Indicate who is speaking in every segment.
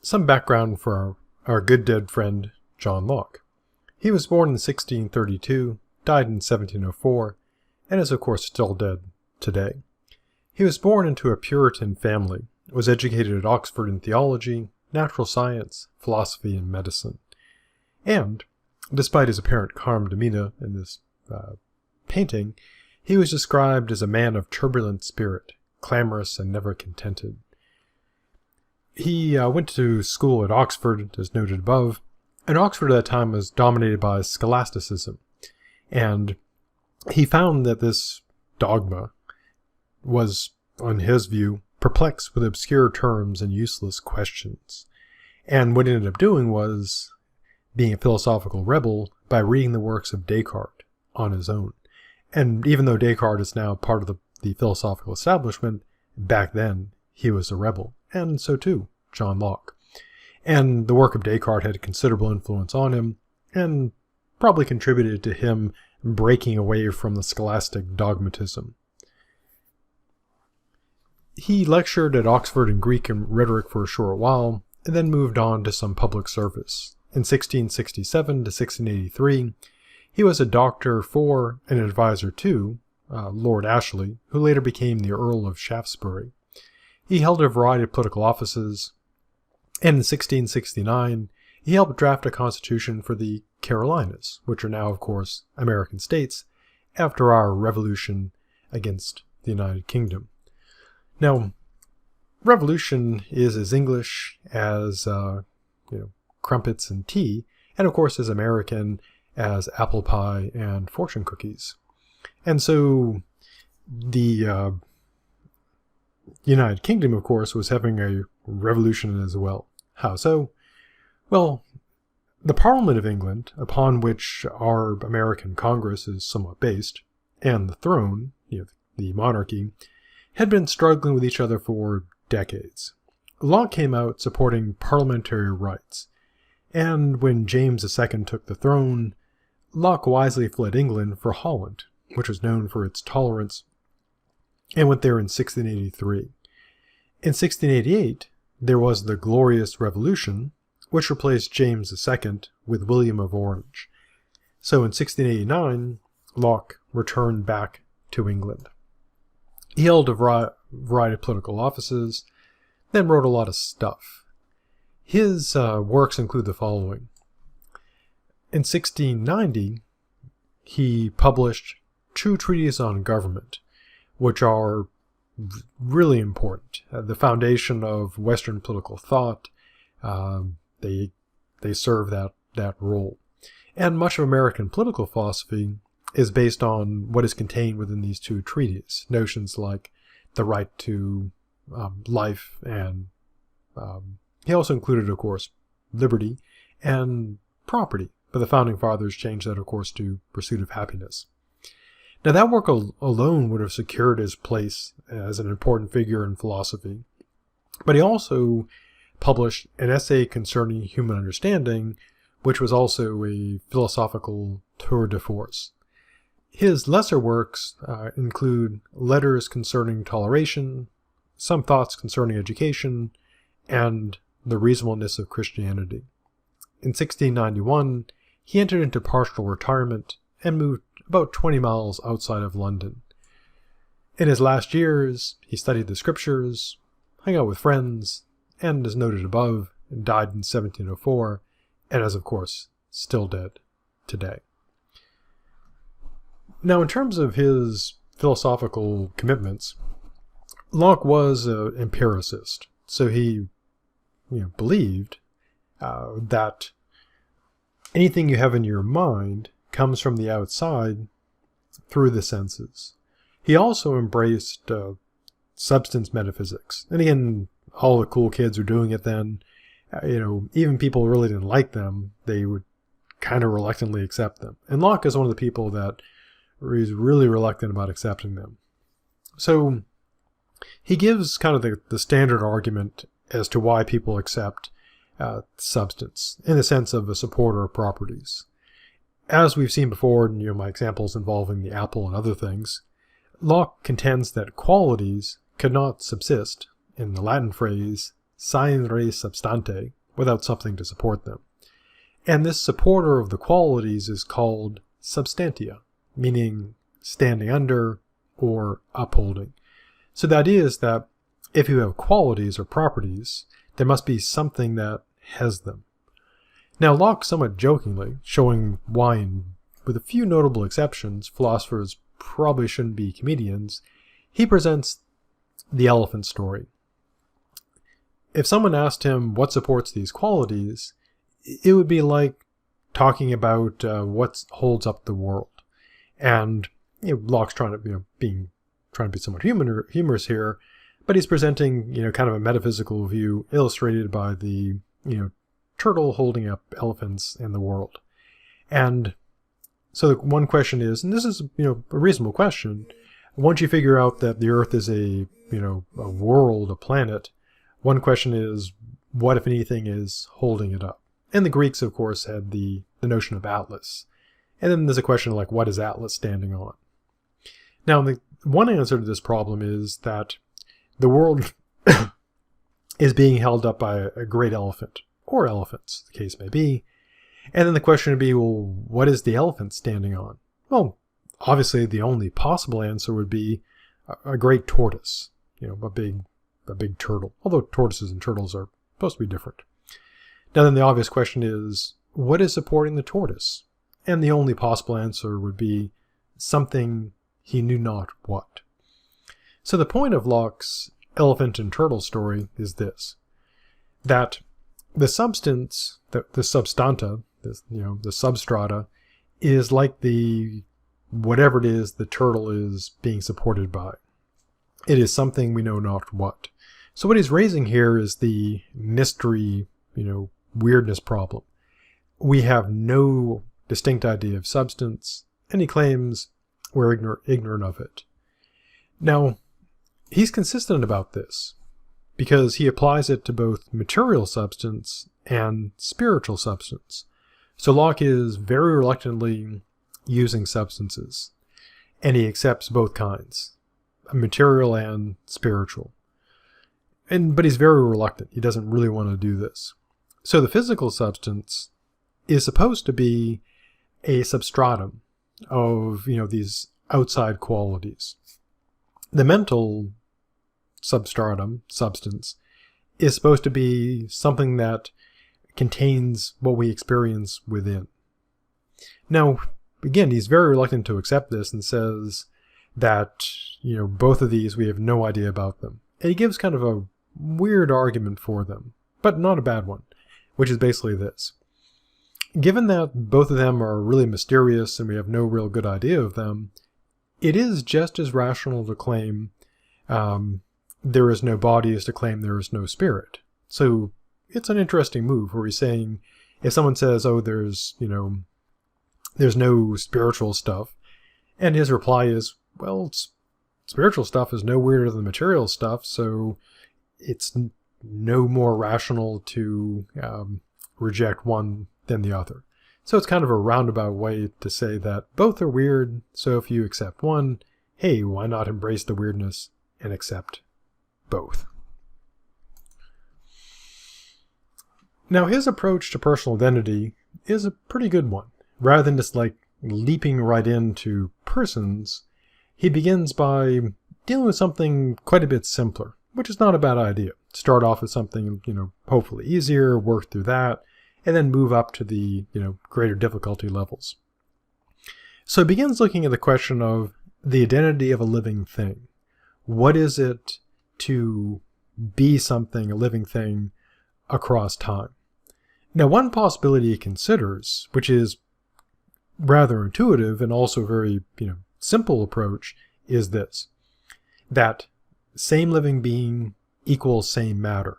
Speaker 1: Some background for our good dead friend, John Locke. He was born in 1632, died in 1704, and is of course still dead today. He was born into a Puritan family, was educated at Oxford in theology, natural science, philosophy, and medicine. And, despite his apparent calm demeanor in this painting, he was described as a man of turbulent spirit, clamorous and never contented. He went to school at Oxford, as noted above, and Oxford at that time was dominated by scholasticism, and he found that this dogma was, on his view, perplexed with obscure terms and useless questions. And what he ended up doing was being a philosophical rebel by reading the works of Descartes on his own. And even though Descartes is now part of the philosophical establishment, back then he was a rebel, and so too John Locke. And the work of Descartes had considerable influence on him, and probably contributed to him breaking away from the scholastic dogmatism. He lectured at Oxford in Greek and rhetoric for a short while, and then moved on to some public service. In 1667 to 1683, he was a doctor for and an advisor to Lord Ashley, who later became the Earl of Shaftesbury. He held a variety of political offices, and in 1669, he helped draft a constitution for the Carolinas, which are now, of course, American states, after our revolution against the United Kingdom. Now, revolution is as English as crumpets and tea, and of course as American as apple pie and fortune cookies. And so the United Kingdom, of course, was having a revolution as well. How so? Well, the Parliament of England, upon which our American Congress is somewhat based, and the throne, the monarchy, had been struggling with each other for decades. Locke came out supporting parliamentary rights, and when James II took the throne, Locke wisely fled England for Holland, which was known for its tolerance, and went there in 1683. In 1688, there was the Glorious Revolution, which replaced James II with William of Orange. So in 1689, Locke returned back to England. He held a variety of political offices, then wrote a lot of stuff. His works include the following. In 1690, he published 2 treatises on government, which are really important. The foundation of Western political thought, they serve that role. And much of American political philosophy is based on what is contained within these 2 treatises. Notions like the right to life, and he also included, of course, liberty and property. But the Founding Fathers changed that, of course, to pursuit of happiness. Now, that work alone would have secured his place as an important figure in philosophy. But he also published an essay concerning human understanding, which was also a philosophical tour de force. His lesser works include letters concerning toleration, some thoughts concerning education, and the reasonableness of Christianity. In 1691, he entered into partial retirement and moved about 20 miles outside of London. In his last years, he studied the scriptures, hung out with friends, and, as noted above, died in 1704, and is, of course, still dead today. Now, in terms of his philosophical commitments, Locke was an empiricist, so he believed that anything you have in your mind comes from the outside through the senses. He also embraced substance metaphysics. And again, all the cool kids were doing it then. Even people who really didn't like them, they would kind of reluctantly accept them. And Locke is one of the people that is really reluctant about accepting them. So he gives kind of the standard argument as to why people accept substance, in the sense of a supporter of properties. As we've seen before in my examples involving the apple and other things, Locke contends that qualities cannot subsist, in the Latin phrase, sin re substante, without something to support them. And this supporter of the qualities is called substantia, meaning standing under or upholding. So the idea is that if you have qualities or properties, there must be something that has them. Now Locke, somewhat jokingly, showing why, with a few notable exceptions, philosophers probably shouldn't be comedians, he presents the elephant story. If someone asked him what supports these qualities, it would be like talking about what holds up the world. And Locke's trying to be somewhat humorous here, but he's presenting kind of a metaphysical view illustrated by the turtle holding up elephants in the world. And so the one question is, and this is a reasonable question, once you figure out that the Earth is a world, a planet, one question is, what, if anything, is holding it up? And the Greeks, of course, had the notion of Atlas. And then there's a question like, what is Atlas standing on? Now, the one answer to this problem is that the world is being held up by a great elephant, or elephants, the case may be. And then the question would be, well, what is the elephant standing on? Well, obviously the only possible answer would be a great tortoise, a big turtle, although tortoises and turtles are supposed to be different. Now then the obvious question is, what is supporting the tortoise? And the only possible answer would be something he knew not what. So the point of Locke's elephant and turtle story is this, that the substance, the substanta, the substrata, is like the whatever it is the turtle is being supported by. It is something we know not what. So what he's raising here is the mystery, weirdness problem. We have no distinct idea of substance, and he claims we're ignorant of it. Now, he's consistent about this because he applies it to both material substance and spiritual substance. So Locke is very reluctantly using substances, and he accepts both kinds, material and spiritual. But he's very reluctant. He doesn't really want to do this. So the physical substance is supposed to be a substratum of, these outside qualities. The mental substratum, substance, is supposed to be something that contains what we experience within. Now, again, he's very reluctant to accept this and says that, both of these, we have no idea about them. And he gives kind of a weird argument for them, but not a bad one, which is basically this. Given that both of them are really mysterious and we have no real good idea of them, it is just as rational to claim there is no body as to claim there is no spirit. So it's an interesting move where he's saying, if someone says, oh, there's no spiritual stuff, and his reply is, well, spiritual stuff is no weirder than material stuff, so it's no more rational to reject one than the other. So it's kind of a roundabout way to say that both are weird, so if you accept one, hey, why not embrace the weirdness and accept both? Now, his approach to personal identity is a pretty good one. Rather than just leaping right into persons, he begins by dealing with something quite a bit simpler, which is not a bad idea. Start off with something, hopefully easier, work through that, and then move up to the, greater difficulty levels. So he begins looking at the question of the identity of a living thing. What is it to be something, a living thing, across time? Now, one possibility he considers, which is rather intuitive and also very, simple approach, is this, that same living being equals same matter.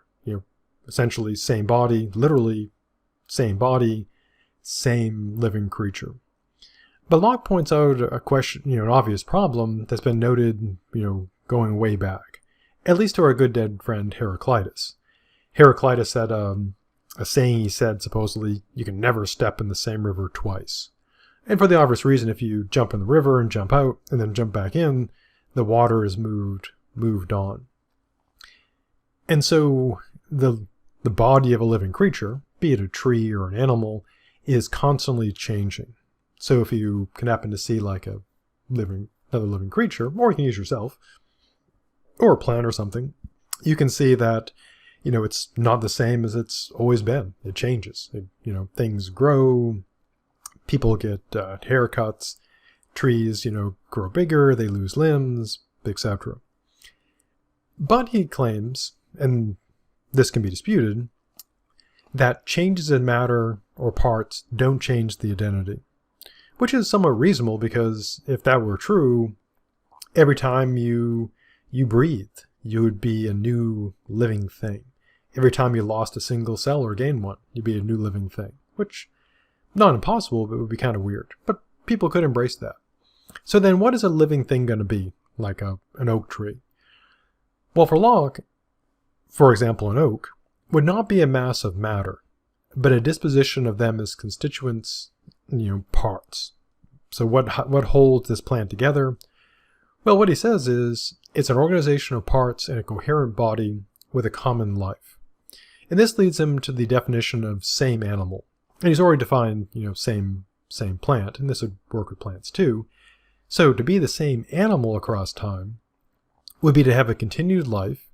Speaker 1: Essentially same body, literally same body, same living creature. But Locke points out a question, an obvious problem that's been noted, going way back, at least to our good dead friend Heraclitus. Heraclitus had a saying he said, supposedly, you can never step in the same river twice. And for the obvious reason, if you jump in the river and jump out and then jump back in, the water is moved on. And so the body of a living creature, be it a tree or an animal, is constantly changing. So if you can happen to see like another living creature, or you can use yourself, or a plant or something, you can see that, it's not the same as it's always been. It changes. Things grow, people get haircuts, trees, grow bigger, they lose limbs, etc. But he claims, and this can be disputed, that changes in matter or parts don't change the identity. Which is somewhat reasonable, because if that were true, every time you breathed, you would be a new living thing. Every time you lost a single cell or gained one, you'd be a new living thing. Which, not impossible, but it would be kind of weird. But people could embrace that. So then what is a living thing going to be, like an oak tree? Well, for Locke, for example, an oak would not be a mass of matter, but a disposition of them as constituents, parts. So what holds this plant together? Well, what he says is it's an organization of parts in a coherent body with a common life. And this leads him to the definition of same animal. And he's already defined, same plant, and this would work with plants too. So to be the same animal across time would be to have a continued life,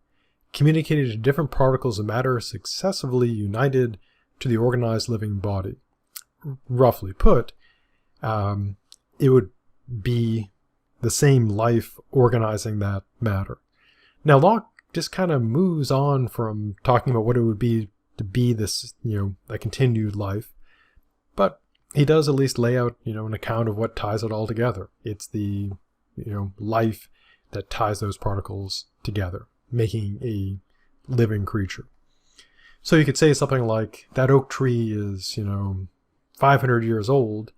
Speaker 1: communicated to different particles of matter successively united to the organized living body. Roughly put, it would be the same life organizing that matter. Now, Locke just kind of moves on from talking about what it would be to be this, a continued life, but he does at least lay out, an account of what ties it all together. It's the, life that ties those particles together, making a living creature. So you could say something like, that oak tree is, 500 years old,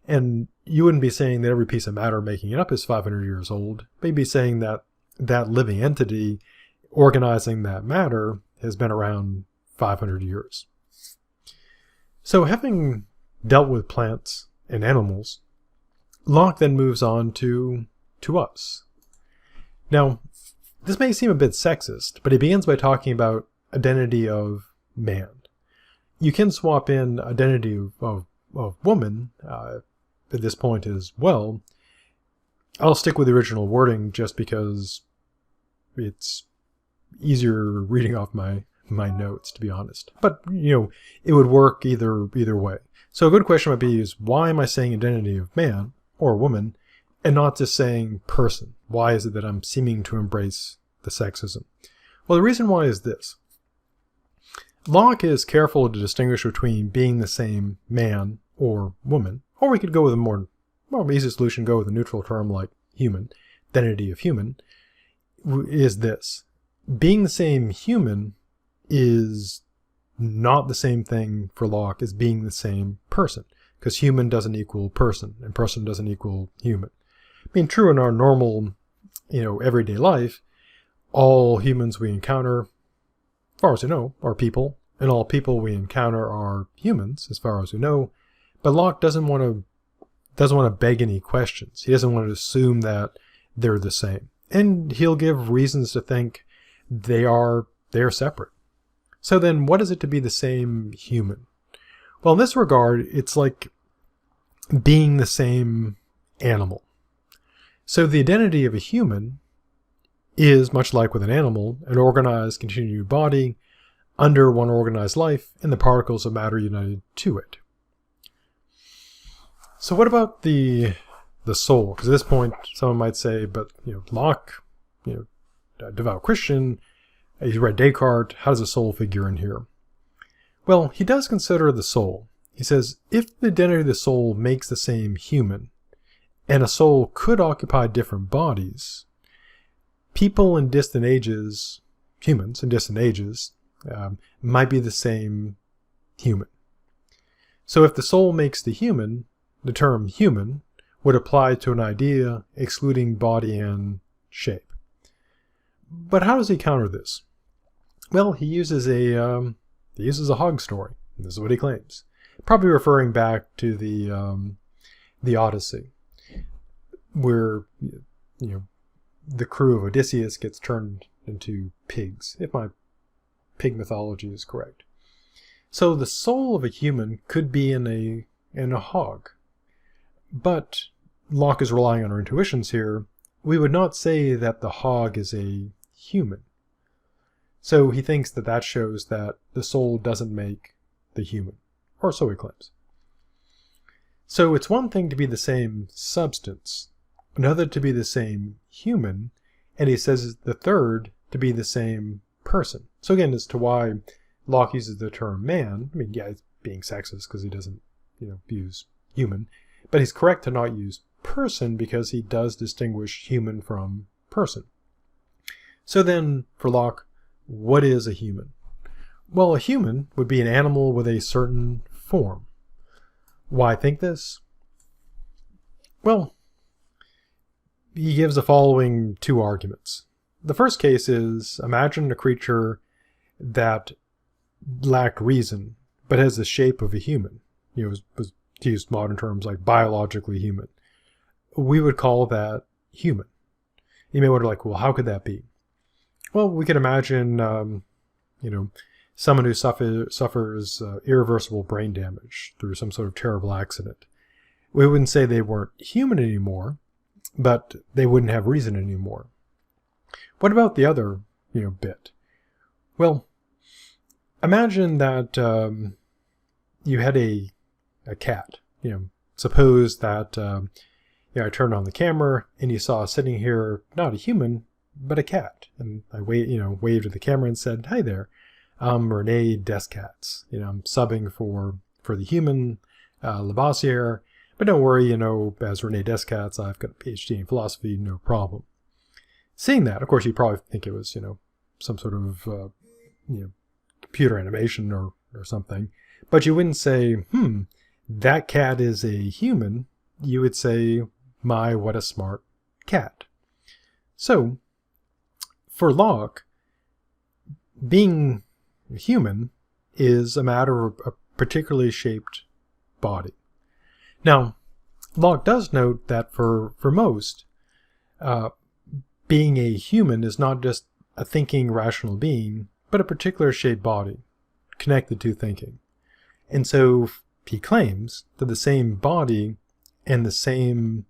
Speaker 1: and you wouldn't be saying that every piece of matter making it up is 500 years old, but you'd be saying that that living entity organizing that matter has been around 500 years. So having dealt with plants and animals, Locke then moves on to us. Now, this may seem a bit sexist, but he begins by talking about identity of man. You can swap in identity of woman at this point as well. I'll stick with the original wording just because it's easier reading off my notes, to be honest. But, it would work either way. So a good question might be is, why am I saying identity of man or woman and not just saying person? Why is it that I'm seeming to embrace the sexism? Well, the reason why is this. Locke is careful to distinguish between being the same man or woman, or we could go with a more easy solution, go with a neutral term like human, identity of human, is this. Being the same human is not the same thing for Locke as being the same person, because human doesn't equal person, and person doesn't equal human. I mean, true in our normal, everyday life, all humans we encounter, as far as we know, are people, and all people we encounter are humans, as far as we know. But Locke doesn't want to beg any questions. He doesn't want to assume that they're the same, and he'll give reasons to think they are separate. So then, what is it to be the same human? Well, in this regard, it's like being the same animal. So the identity of a human is, much like with an animal, an organized, continued body under one organized life and the particles of matter united to it. So what about the soul? Because at this point, someone might say, but Locke, a devout Christian, he's read Descartes, how does the soul figure in here? Well, he does consider the soul. He says, if the identity of the soul makes the same human, and a soul could occupy different bodies, people in distant ages, humans in distant ages, might be the same human. So if the soul makes the human, the term human would apply to an idea excluding body and shape. But how does he counter this? Well, he uses a hog story. This is what he claims, probably referring back to the Odyssey, where the crew of Odysseus gets turned into pigs, if my pig mythology is correct. So the soul of a human could be in a hog. But Locke is relying on our intuitions here. We would not say that the hog is a human. So he thinks that that shows that the soul doesn't make the human, or so he claims. So it's one thing to be the same substance, another to be the same human, and he says the third to be the same person. So again, as to why Locke uses the term man, I mean, yeah, he's being sexist because he doesn't, use human, but he's correct to not use person because he does distinguish human from person. So then, for Locke, what is a human? Well, a human would be an animal with a certain form. Why think this? Well, he gives the following two arguments. The first case is, imagine a creature that lacked reason, but has the shape of a human. Was to use modern terms like biologically human. We would call that human. You may wonder, well, how could that be? Well, we could imagine, someone who suffers irreversible brain damage through some sort of terrible accident. We wouldn't say they weren't human anymore, but they wouldn't have reason anymore. What about the other, bit? Well, imagine that you had a cat. Suppose that I turned on the camera and you saw sitting here not a human but a cat, and I waved at the camera and said, "Hi there, I'm Rene Descartes. I'm subbing for the human Lavoisier, but don't worry, as Rene Descartes, I've got a PhD in philosophy, no problem." Seeing that, of course, you probably think it was some sort of computer animation or something, but you wouldn't say, that cat is a human. You would say, my, what a smart cat. So, for Locke, being human is a matter of a particularly shaped body. Now, Locke does note that for most, being a human is not just a thinking, rational being, but a particular shaped body connected to thinking. And so he claims that the same body and the same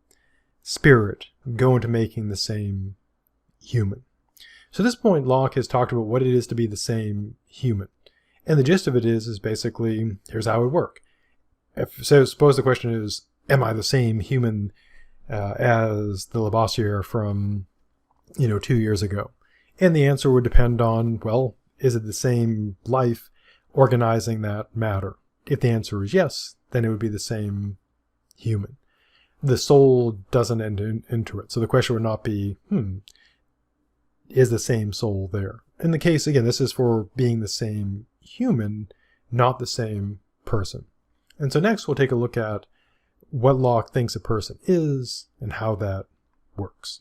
Speaker 1: spirit go into making the same human. So at this point, Locke has talked about what it is to be the same human. And the gist of it is basically, here's how it would work. So suppose the question is, am I the same human as the Lavoisier from, 2 years ago? And the answer would depend on, well, is it the same life organizing that matter? If the answer is yes, then it would be the same human. The soul doesn't enter into it. So the question would not be, is the same soul there? In the case, again, this is for being the same human, not the same person. And so next we'll take a look at what Locke thinks a person is and how that works.